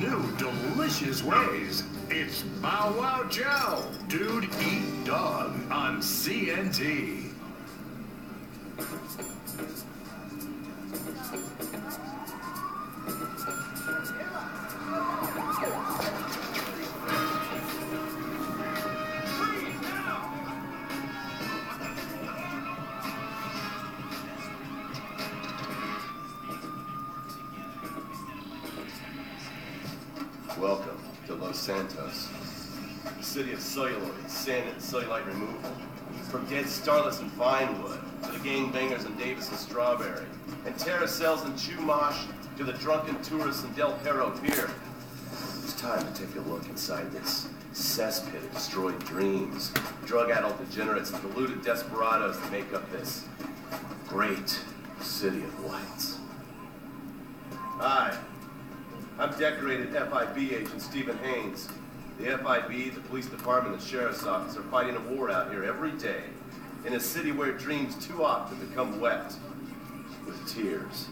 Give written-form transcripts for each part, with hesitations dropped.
new delicious ways. It's Bow Wow Chow, Dude Eat Dog on CNT. Welcome to Los Santos, the city of celluloid, sand, and cellulite removal. From dead starlets in Vinewood to the gangbangers in Davis and Strawberry, and terracels in Chumash to the drunken tourists in Del Perro Pier. It's time to take a look inside this cesspit of destroyed dreams, drug-addled degenerates, and deluded desperados that make up this great city of lights. Hi. I'm decorated FIB agent Stephen Haynes. The FIB, the police department, and the sheriff's office are fighting a war out here every day in a city where dreams too often become wet with tears.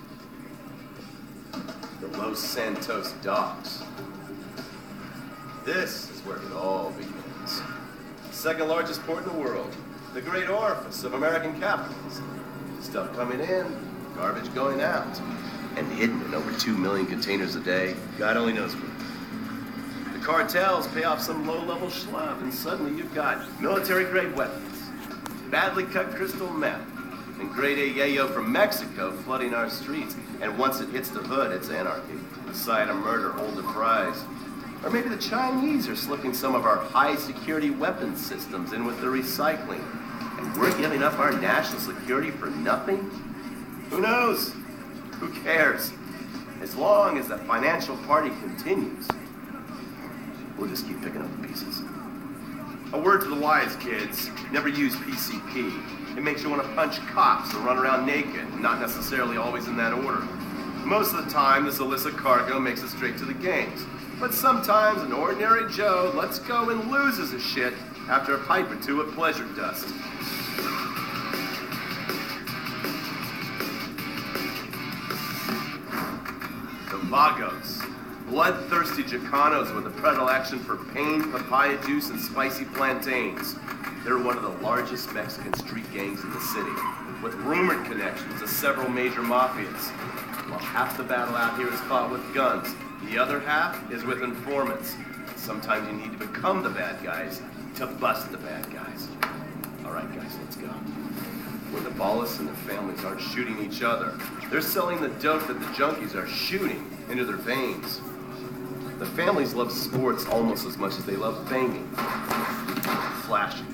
The Los Santos docks. This is where it all begins. Second largest port in the world. The great orifice of American capitalism. Stuff coming in, garbage going out. And hidden in over 2 million containers a day, God only knows where. The cartels pay off some low-level schlub, and suddenly you've got military-grade weapons, badly cut crystal meth, and grade A yayo from Mexico flooding our streets. And once it hits the hood, it's anarchy. The side of murder, hold the prize. Or maybe the Chinese are slipping some of our high-security weapons systems in with the recycling, and we're giving up our national security for nothing? Who knows? Who cares? As long as the financial party continues, we'll just keep picking up the pieces. A word to the wise, kids. Never use PCP. It makes you want to punch cops or run around naked, not necessarily always in that order. Most of the time, this illicit cargo makes it straight to the gangs. But sometimes an ordinary Joe lets go and loses his shit after a pipe or two at Pleasure Dust. Vagos, bloodthirsty Chicanos with a predilection for pain, papaya juice, and spicy plantains. They're one of the largest Mexican street gangs in the city, with rumored connections to several major mafias. While half the battle out here is fought with guns, the other half is with informants. Sometimes you need to become the bad guys to bust the bad guys. All right, guys, let's go. When the ballists and their families aren't shooting each other, they're selling the dope that the junkies are shooting into their veins. The families love sports almost as much as they love banging. Flashy,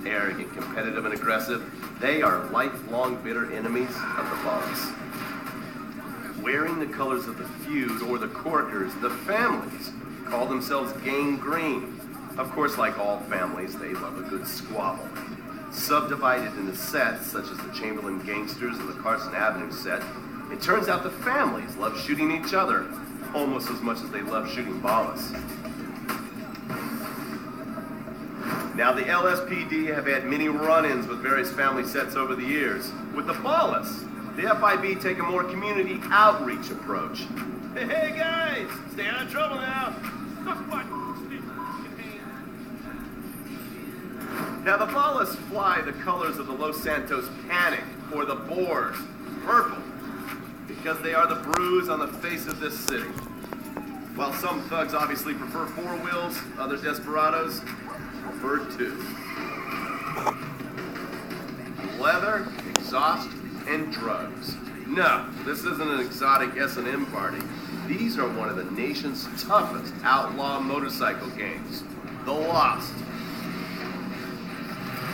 arrogant, competitive, and aggressive, they are lifelong bitter enemies of the boss. Wearing the colors of the feud or the corkers, the families call themselves Gang Green. Of course, like all families, they love a good squabble. Subdivided into sets, such as the Chamberlain Gangsters and the Carson Avenue set, it turns out the families love shooting each other almost as much as they love shooting ballas. Now, the LSPD have had many run-ins with various family sets over the years. With the ballas, the FIB take a more community outreach approach. Hey guys, stay out of trouble now. Now, the ballas fly the colors of the Los Santos Panic, or the Boers, purple, because they are the bruise on the face of this city. While some thugs obviously prefer four wheels, other desperados prefer two. Leather, exhaust, and drugs. No, this isn't an exotic S&M party. These are one of the nation's toughest outlaw motorcycle gangs, the Lost.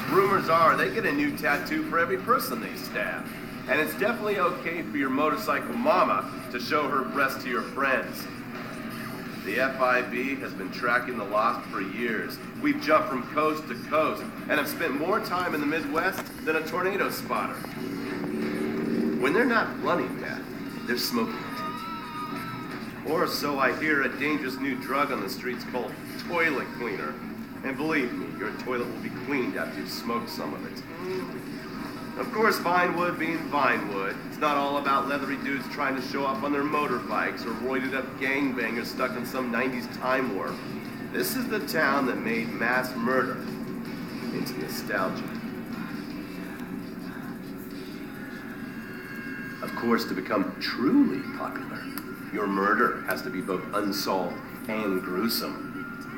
Rumors are they get a new tattoo for every person they stab. And it's definitely okay for your motorcycle mama to show her breast to your friends. The FIB has been tracking the Lost for years. We've jumped from coast to coast and have spent more time in the Midwest than a tornado spotter. When they're not running meth, they're smoking it. Or so I hear, a dangerous new drug on the streets called toilet cleaner. And believe me, your toilet will be cleaned after you've smoked some of it. Of course, Vinewood being Vinewood, it's not all about leathery dudes trying to show off on their motorbikes or roided up gangbangers stuck in some 90s time warp. This is the town that made mass murder into nostalgia. Of course, to become truly popular, your murder has to be both unsolved and gruesome.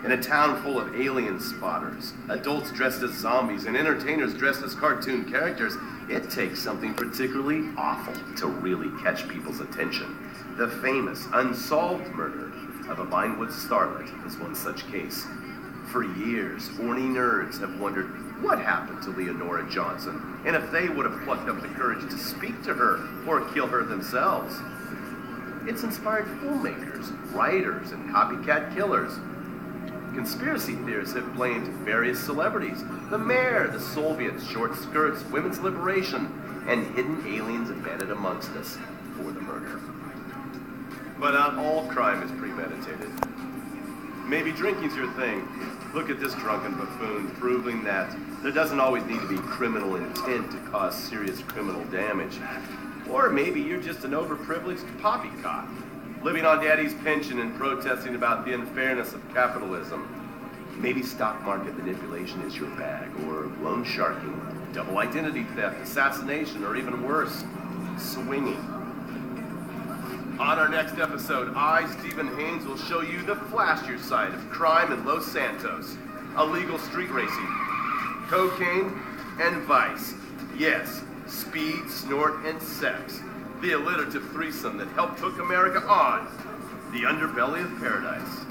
In a town full of alien spotters, adults dressed as zombies, and entertainers dressed as cartoon characters, it takes something particularly awful to really catch people's attention. The famous unsolved murder of a Vinewood starlet is one such case. For years, horny nerds have wondered what happened to Leonora Johnson, and if they would have plucked up the courage to speak to her or kill her themselves. It's inspired filmmakers, writers, and copycat killers. Conspiracy theorists have blamed various celebrities, the mayor, the Soviets, short skirts, women's liberation, and hidden aliens embedded amongst us for the murder. But not all crime is premeditated. Maybe drinking's your thing. Look at this drunken buffoon proving that there doesn't always need to be criminal intent to cause serious criminal damage. Or maybe you're just an overprivileged poppycock, living on daddy's pension and protesting about the unfairness of capitalism. Maybe stock market manipulation is your bag, or loan sharking, double identity theft, assassination, or even worse, swinging. On our next episode, I, Stephen Haynes, will show you the flashier side of crime in Los Santos, illegal street racing, cocaine, and vice. Yes, speed, snort, and sex. The alliterative threesome that helped hook America on the Underbelly of Paradise.